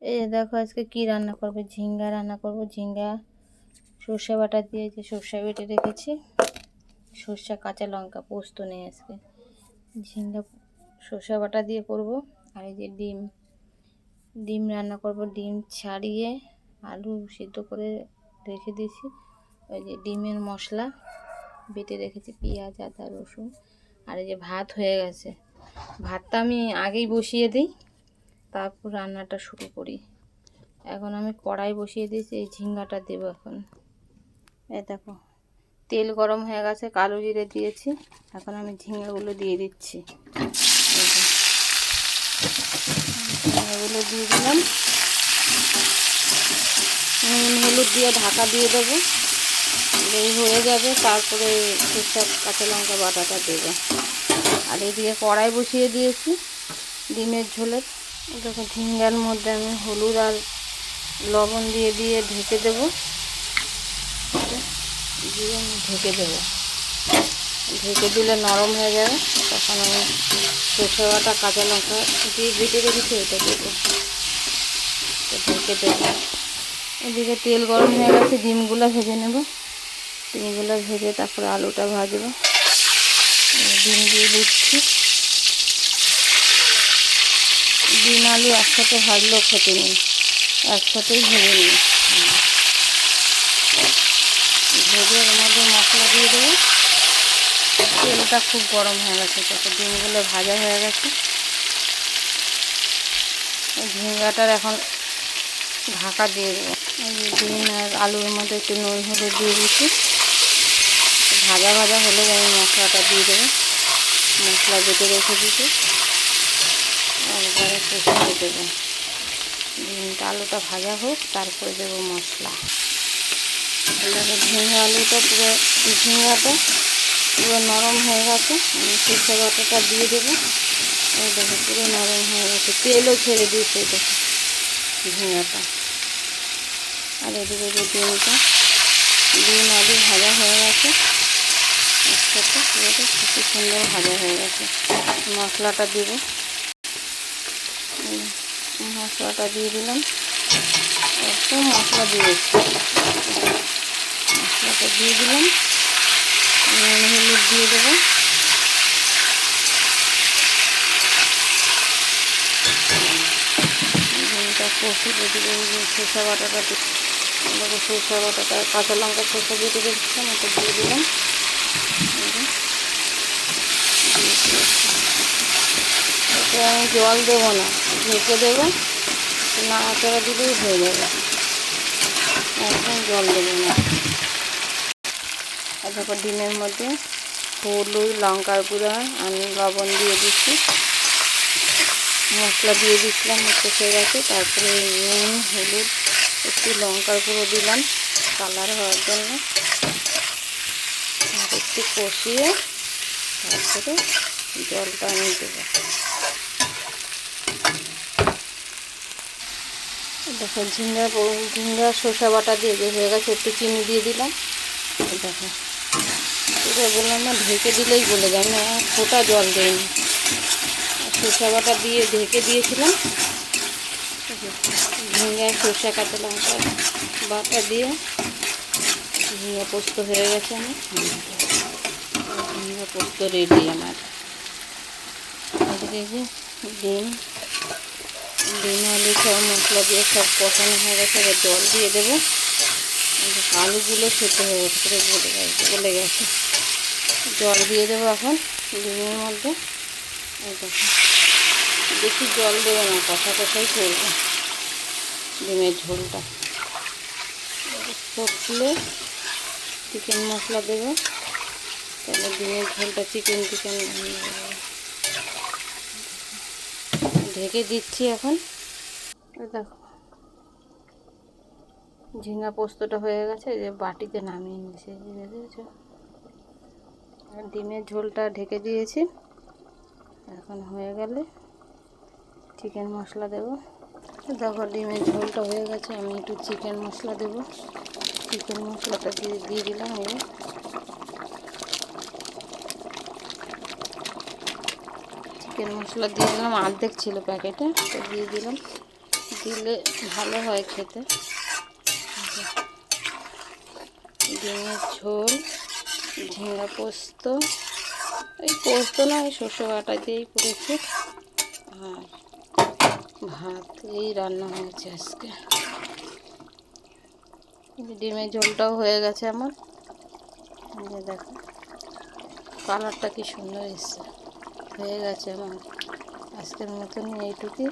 এই দেখো আজকে কি রান্না করবো, ঝিঙ্গা রান্না করব। ঝিঙ্গা সর্ষে বাটা দিয়ে যে সর্ষে বেটে রেখেছি, সর্ষে কাঁচা লঙ্কা পোস্ত নেই আজকে। ঝিঙ্গা সর্ষে বাটা দিয়ে করব। আর এই যে ডিম ডিম রান্না করব। ডিম ছাড়িয়ে আলু সিদ্ধ করে রেখে দিয়েছি। ওই যে ডিমের মশলা বেটে রেখেছি, পেঁয়াজ আদা রসুন। আর এই যে ভাত হয়ে গেছে, ভাতটা আমি আগেই বসিয়ে দিই, তারপর রান্নাটা শুরু করি। এখন আমি কড়াই বসিয়ে দিয়েছি, এই ঝিঙ্গাটা দেবো এখন। এই দেখো তেল গরম হয়ে গেছে, কালো জিরে দিয়েছি। এখন আমি ঝিঙ্গাগুলো দিয়ে দিচ্ছি। ঝিঙ্গাগুলো দিয়ে দিলাম, নুন হলুদ দিয়ে ঢাকা দিয়ে দেবো। এই হয়ে যাবে, তারপরে সর্ষে কাঁচা লঙ্কা বাটাটা দেবো। আর এদিকে কড়াই বসিয়ে দিয়েছি ডিমের ঝোলের। দেখো ঝিঙ্গার মধ্যে আমি হলুদ আর লবণ দিয়ে দিয়ে ঢেকে দেবো, দিয়ে ঢেকে দেবো। ঢেকে দিলে নরম হয়ে যাবে, তখন আমি সর্ষে বাটা কাঁচা লঙ্কা দিয়ে বেটে রেখেছি ওইটা দেবো, ঢেকে দেবো। এদিকে তেল গরম হয়ে গেছে, ডিমগুলো ভেজে নেব। ডিমগুলো ভেজে তারপরে আলুটা ভাজবো। ডিম দিয়ে দিচ্ছি। ডিম আলু একসাথে ভাজলেও খেতে নেই, একসাথেই ভেজে নিই। ভেজে এর মধ্যে মশলা দিয়ে দেবো। তেলটা খুব গরম হয়ে গেছে, তারপর ডিমগুলো ভাজা হয়ে গেছে। এই ঝিঙ্গাটার এখন ঢাকা দিয়ে দেবো। এই ডিম আর আলুর মধ্যে একটু নুন হলুদ দিয়ে দিচ্ছি। ভাজা ভাজা হলে আমি মশলাটা দিয়ে দেবো। মশলা বেটে রেখে দিতে একবারে কষিয়ে দেবো। ডিমটা আলুটা ভাজা হোক, তারপরে দেবো মশলা। এটাকে ঝিঙ্গা আলুটা পুরো, ঝিঙ্গাটা পুরো নরম হয়ে গেছে। আমি সর্ষে বাটাটা দিয়ে দেবো। এই দেখো পুরো নরম হয়ে গেছে, তেলও ছেড়ে দিয়েছে দেখো ঝিঙ্গাটা। আর এদিকে যে ডিমটা, ডিম আলু ভাজা হয়ে গেছে একসাথে, পুরোটা খুব সুন্দর ভাজা হয়ে গেছে। মশলাটা দেবো, মশলাটা দিয়ে দিলাম। একটু মশলা দিয়েছি, মশলাটা দিয়ে দিলাম। নুন হলুদ দিয়ে দেবো। ডিমটা কষি এদিকে সর্ষে বাটাটা দেখো, সর্ষে বাটাটা কাঁচা লঙ্কা সর্ষে বেটে রেখেছিলাম, ওটা দিয়ে দিলাম। এতে আমি জল দেবো না, ঢেকে দেবো, নাড়াচাড়া দিলেই হয়ে যাবে, একদম জল দেবো না। আর দেখো ডিমের মধ্যে হলুদ লঙ্কার গুঁড়া আমি লবণ দিয়ে দিচ্ছি, মশলা দিয়ে দিচ্ছিলাম, কষে গেছে। তারপরে নুন হলুদ একটু লঙ্কার গুঁড়ো দিলাম কালার হওয়ার জন্য। আর একটু কষিয়ে তারপরে জলটা আমি দেবো। দেখো ঝিঙ্গা শসা বাটা দিয়ে যে হয়ে গেছে, একটু চিনি দিয়ে দিলাম। দেখো এটা বললাম না, ঢেকে দিলেই গলে যায়, না ফোঁটা জল দেয়নি। সর্ষে বাটা দিয়ে ঢেকে দিয়েছিলাম। ঝিঙ্গা সর্ষে কাঁচা লঙ্কা বাটা দিয়ে ঝিঙ্গা পোস্ত হয়ে গেছে। আমার ঝিঙ্গা পোস্ত রেডি আমার। এদিকে যে ডিম আলু সব মশলা দিয়ে সব কষানো হয়ে গেছে, এবার জল দিয়ে দেবো। আলুগুলো সেদ্ধ হয়ে গেছে, পুরো গলে গেছে। জল দিয়ে দেবো এখন ডিমের মধ্যে। দেখো বেশি জল দেবো না, কষা কষাই করবো ডিমের ঝোলটা। ফুটলে চিকেন মশলা দেবো, তাহলে ডিমের ঝোলটা চিকেন ঢেকে দিচ্ছি এখন। দেখো ঝিঙ্গা পোস্তটা হয়ে গেছে, যে বাটিতে নামিয়ে নিয়েছে, দেখেছো। ডিমের ঝোলটা ঢেকে দিয়েছি, এখন হয়ে গেলে চিকেন মশলা দেবো। দেখো ডিমের ঝোলটা হয়ে গেছে, আমি একটু চিকেন মশলা দেবো। চিকেন মশলাটা দিয়ে দিলাম। চিকেন মশলা দিয়ে দিলাম, অর্ধেক ছিল প্যাকেটে, তো দিয়ে দিলাম। দিলে ভালো হয় খেতে। ডিমের ঝোল, ঝিঙা পোস্ত, এই পোস্ত না, এই সর্ষে বাটা দিয়েই করেছি। আর ভাত, এই রান্না হয়েছে আজকে। ডিমের ঝোলটাও হয়ে গেছে আমার। দেখো কালারটা কি সুন্দর এসছে। হয়ে গেছে আমার আজকের মতন এইটুকুই।